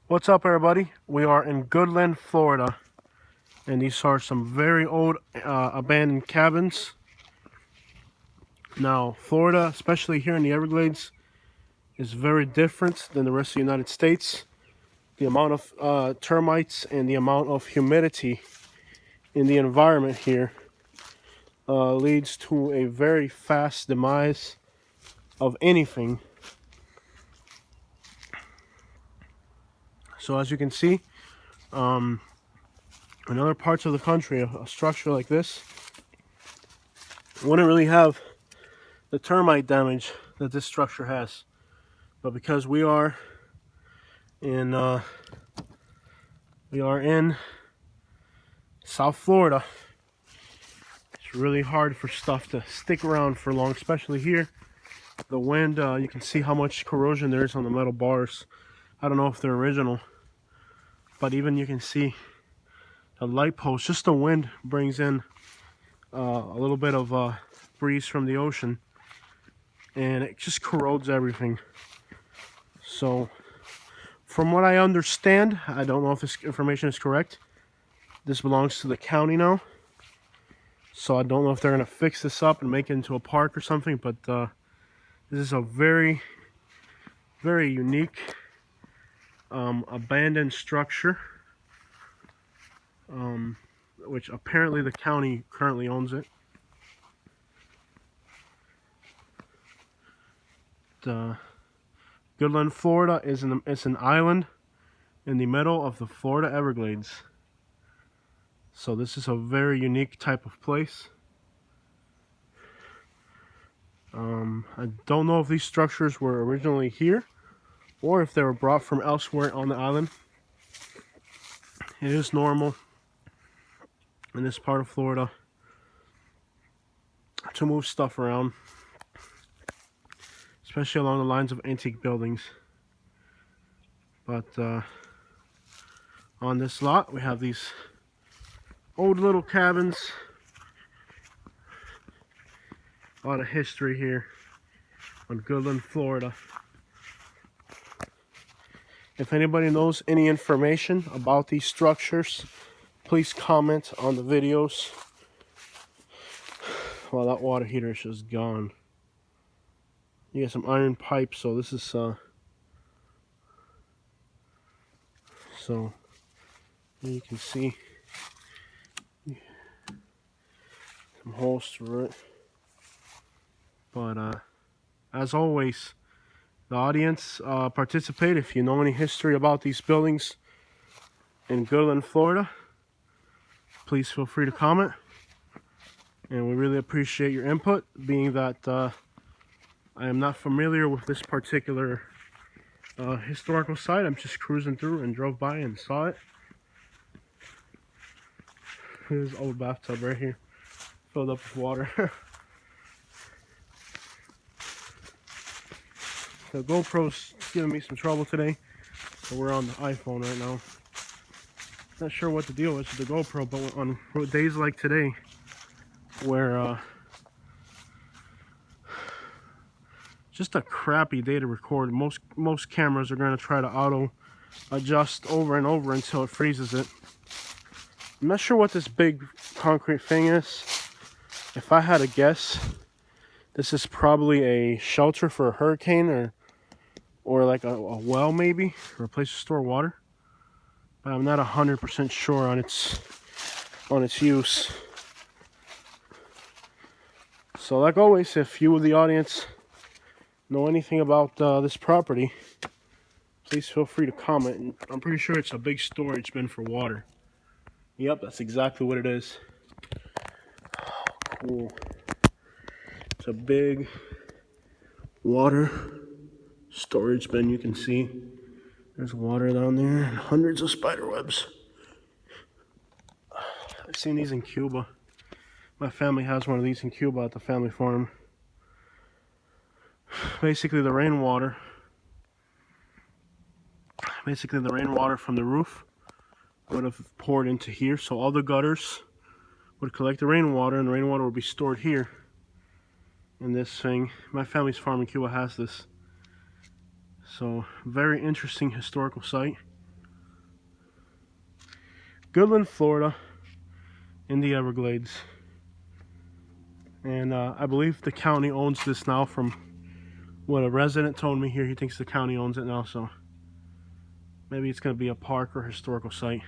What's up, everybody? We are in Goodland, Florida, and these are some very old abandoned cabins. Now, Florida, especially here in the Everglades, is very different than the rest of the United States. The amount of termites and the amount of humidity in the environment here leads to a very fast demise of anything. So as you can see, in other parts of the country, a structure like this wouldn't really have the termite damage that this structure has. But because we are in South Florida, it's really hard for stuff to stick around for long, especially here. The wind, you can see how much corrosion there is on the metal bars. I don't know if they're original, but even you can see the light post. Just the wind brings in a little bit of breeze from the ocean, and it just corrodes everything. So from what I understand, I don't know if this information is correct, this belongs to the county now. So I don't know if they're going to fix this up and make it into a park or something, but this is a very, very unique abandoned structure, which apparently the county currently owns it. Goodland, Florida it's an island in the middle of the Florida Everglades. So this is a very unique type of place. I don't know if these structures were originally here or if they were brought from elsewhere on the island. It is normal in this part of Florida to move stuff around, especially along the lines of antique buildings. But on this lot, we have these old little cabins. A lot of history here on Goodland, Florida. If anybody knows any information about these structures, please comment on the videos. Well, that water heater is just gone. You got some iron pipes, so this is so you can see some holes through it. But as always, the audience, participate if you know any history about these buildings in Goodland, Florida. Please feel free to comment, and we really appreciate your input, being that I am not familiar with this particular historical site. I'm just cruising through and drove by and saw it. There's an old bathtub right here, filled up with water. The GoPro's giving me some trouble today, so we're on the iPhone right now. Not sure what the deal is with the GoPro, but on days like today, where just a crappy day to record, most cameras are going to try to auto adjust over and over until it freezes it. I'm not sure what this big concrete thing is. If I had to guess, this is probably a shelter for a hurricane, or like a well, maybe, or a place to store water. But I'm not 100% sure on its use. So like always, if you, the audience, know anything about this property, please feel free to comment. And I'm pretty sure it's a big storage bin for water. Yep, that's exactly what it is. Oh, cool. It's a big water storage bin. You can see there's water down there and hundreds of spider webs. I've seen these in Cuba. My family has one of these in Cuba at the family farm. Basically the rainwater from the roof would have poured into here, so all the gutters would collect the rainwater, and the rainwater would be stored here in this thing. My family's farm in Cuba has this. So very interesting historical site. Goodland, Florida, in the Everglades. And I believe the county owns this now, from what a resident told me here. He thinks the county owns it now, so maybe it's going to be a park or historical site.